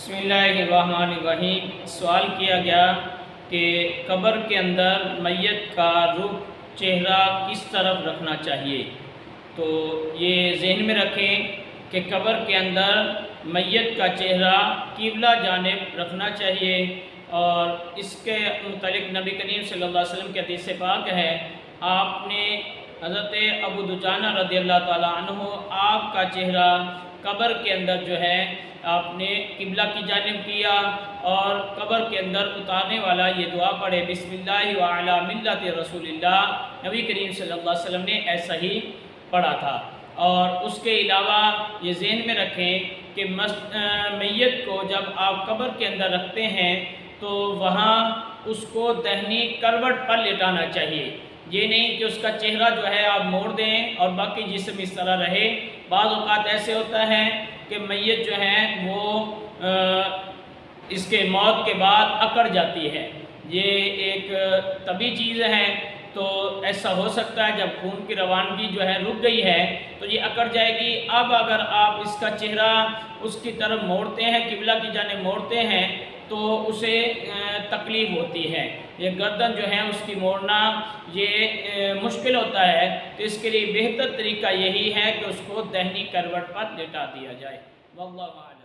بسم اللہ الرحمن الرحیم۔ سوال کیا گیا کہ قبر کے اندر میت کا رخ چہرہ کس طرف رکھنا چاہیے۔ تو یہ ذہن میں رکھیں کہ قبر کے اندر میت کا چہرہ قبلہ جانب رکھنا چاہیے، اور اس کے متعلق نبی کریم صلی اللہ علیہ وسلم کے حدیث پاک ہے، آپ نے حضرت ابو دجانہ رضی اللہ تعالیٰ عنہ آپ کا چہرہ قبر کے اندر جو ہے آپ نے قبلہ کی جانب کیا، اور قبر کے اندر اتارنے والا یہ دعا پڑھے، بسم اللہ وعلی ملت رسول اللہ۔ نبی کریم صلی اللہ علیہ وسلم نے ایسا ہی پڑھا تھا۔ اور اس کے علاوہ یہ ذہن میں رکھیں کہ میت کو جب آپ قبر کے اندر رکھتے ہیں تو وہاں اس کو دہنی کروٹ پر لٹانا چاہیے، یہ نہیں کہ اس کا چہرہ جو ہے آپ موڑ دیں اور باقی جسم اس طرح رہے۔ بعض اوقات ایسے ہوتا ہے کہ میت جو ہے وہ اس کے موت کے بعد اکڑ جاتی ہے، یہ ایک طبی چیز ہے، تو ایسا ہو سکتا ہے جب خون کی روانگی جو ہے رک گئی ہے تو یہ اکڑ جائے گی۔ اب اگر آپ اس کا چہرہ اس کی طرف موڑتے ہیں، قبلہ کی جانب موڑتے ہیں، تو اسے تکلیف ہوتی ہے، یہ گردن جو ہے اس کی موڑنا یہ مشکل ہوتا ہے، تو اس کے لیے بہتر طریقہ یہی ہے کہ اس کو دہنی کروٹ پر لٹا دیا جائے۔ واللہ اعلم۔